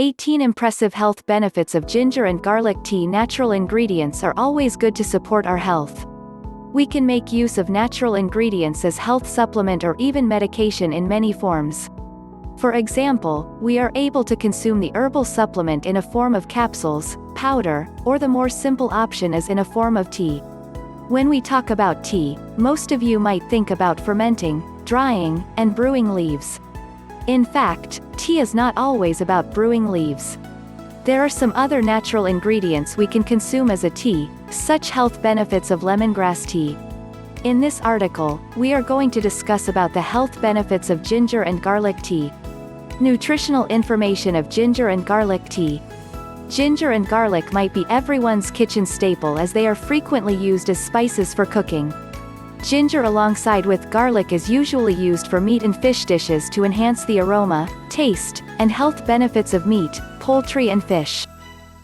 18 Impressive health benefits of ginger and garlic tea. Natural ingredients are always good to support our health. We can make use of natural ingredients as health supplement or even medication in many forms. For example, we are able to consume the herbal supplement in a form of capsules, powder, or the more simple option is in a form of tea. When we talk about tea, most of you might think about fermenting, drying, and brewing leaves. In fact, tea is not always about brewing leaves. There are some other natural ingredients we can consume as a tea, such health benefits of lemongrass tea. In this article, we are going to discuss about the health benefits of ginger and garlic tea. Nutritional information of ginger and garlic tea. Ginger and garlic might be everyone's kitchen staple as they are frequently used as spices for cooking. Ginger alongside with garlic is usually used for meat and fish dishes to enhance the aroma, taste, and health benefits of meat, poultry and fish.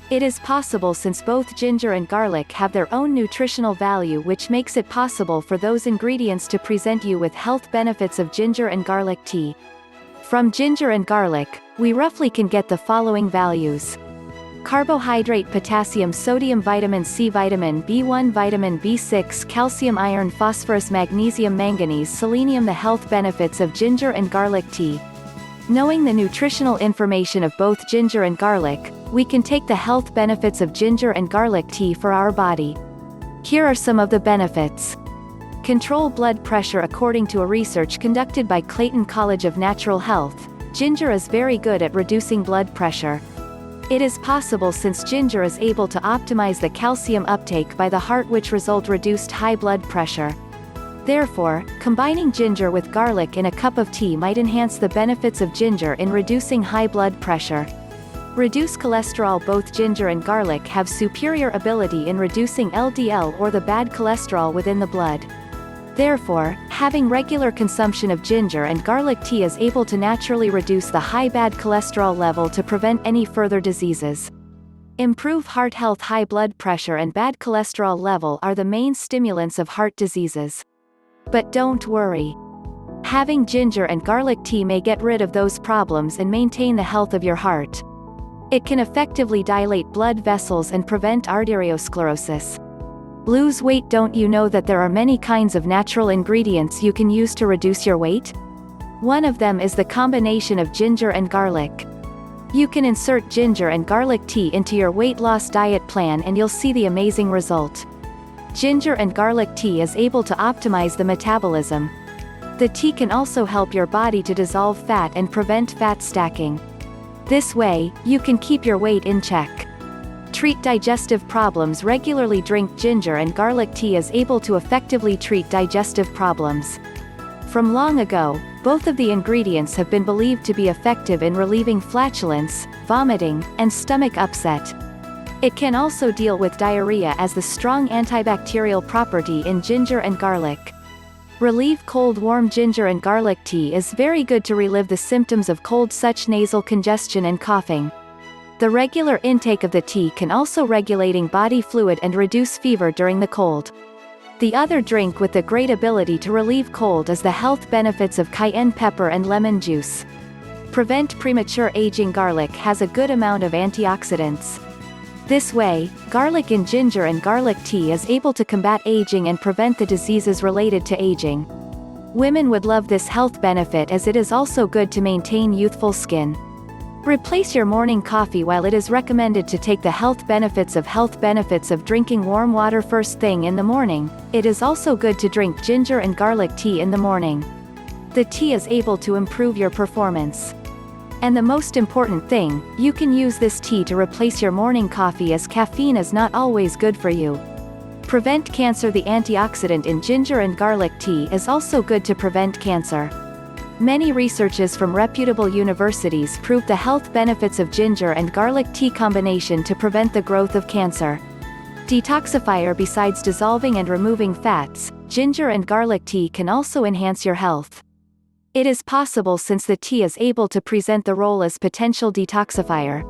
It is possible since both ginger and garlic have their own nutritional value, which makes it possible for those ingredients to present you with health benefits of ginger and garlic tea. From ginger and garlic, we roughly can get the following values. Carbohydrate, potassium, sodium, vitamin C, vitamin B1, vitamin B6, calcium, iron, phosphorus, magnesium, manganese, selenium. The health benefits of ginger and garlic tea. Knowing the nutritional information of both ginger and garlic, we can take the health benefits of ginger and garlic tea for our body. Here are some of the benefits. Control blood pressure. According to a research conducted by Clayton College of Natural Health, ginger is very good at reducing blood pressure. It is possible since ginger is able to optimize the calcium uptake by the heart, which result reduced high blood pressure. Therefore, combining ginger with garlic in a cup of tea might enhance the benefits of ginger in reducing high blood pressure. Reduce cholesterol. Both ginger and garlic have superior ability in reducing LDL or the bad cholesterol within the blood. Therefore, having regular consumption of ginger and garlic tea is able to naturally reduce the high bad cholesterol level to prevent any further diseases. Improve heart health. High blood pressure and bad cholesterol level are the main stimulants of heart diseases. But don't worry. Having ginger and garlic tea may get rid of those problems and maintain the health of your heart. It can effectively dilate blood vessels and prevent arteriosclerosis. Lose weight. Don't you know that there are many kinds of natural ingredients you can use to reduce your weight? One of them is the combination of ginger and garlic. You can insert ginger and garlic tea into your weight loss diet plan and you'll see the amazing result. Ginger and garlic tea is able to optimize the metabolism. The tea can also help your body to dissolve fat and prevent fat stacking. This way, you can keep your weight in check. Treat digestive problems. Regularly drink ginger and garlic tea is able to effectively treat digestive problems. From long ago, both of the ingredients have been believed to be effective in relieving flatulence, vomiting, and stomach upset. It can also deal with diarrhea as the strong antibacterial property in ginger and garlic. Relieve cold. Warm ginger and garlic tea is very good to relieve the symptoms of cold such nasal congestion and coughing. The regular intake of the tea can also regulating body fluid and reduce fever during the cold. The other drink with the great ability to relieve cold is the health benefits of cayenne pepper and lemon juice. Prevent premature aging. Garlic has a good amount of antioxidants. This way, garlic in ginger and garlic tea is able to combat aging and prevent the diseases related to aging. Women would love this health benefit as it is also good to maintain youthful skin. Replace your morning coffee. While it is recommended to take the health benefits of drinking warm water first thing in the morning, it is also good to drink ginger and garlic tea in the morning. The tea is able to improve your performance. And the most important thing, you can use this tea to replace your morning coffee as caffeine is not always good for you. Prevent cancer. The antioxidant in ginger and garlic tea is also good to prevent cancer. Many researches from reputable universities prove the health benefits of ginger and garlic tea combination to prevent the growth of cancer. Detoxifier. Besides dissolving and removing fats, ginger and garlic tea can also enhance your health. It is possible since the tea is able to present the role as potential detoxifier.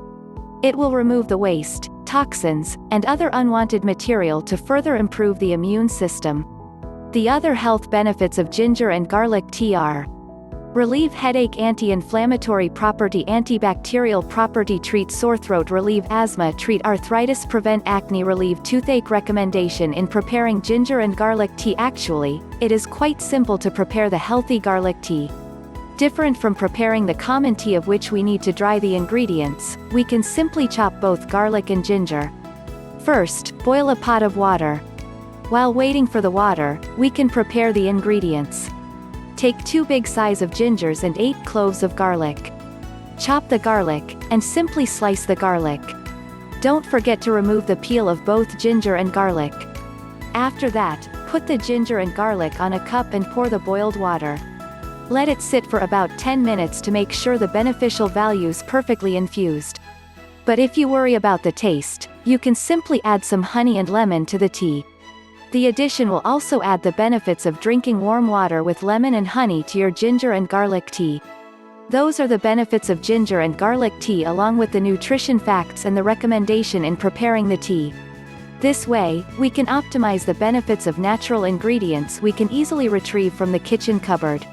It will remove the waste, toxins, and other unwanted material to further improve the immune system. The other health benefits of ginger and garlic tea are: Relieve headache, anti-inflammatory property, antibacterial property, treat sore throat, relieve asthma, treat arthritis, prevent acne, relieve toothache. Recommendation in preparing ginger and garlic tea. Actually, it is quite simple to prepare the healthy garlic tea. Different from preparing the common tea, of which we need to dry the ingredients, we can simply chop both garlic and ginger. First, boil a pot of water. While waiting for the water, we can prepare the ingredients. Take 2 big size of gingers and 8 cloves of garlic. Chop the garlic, and simply slice the garlic. Don't forget to remove the peel of both ginger and garlic. After that, put the ginger and garlic on a cup and pour the boiled water. Let it sit for about 10 minutes to make sure the beneficial values perfectly infused. But if you worry about the taste, you can simply add some honey and lemon to the tea. The addition will also add the benefits of drinking warm water with lemon and honey to your ginger and garlic tea. Those are the benefits of ginger and garlic tea, along with the nutrition facts and the recommendation in preparing the tea. This way, we can optimize the benefits of natural ingredients we can easily retrieve from the kitchen cupboard.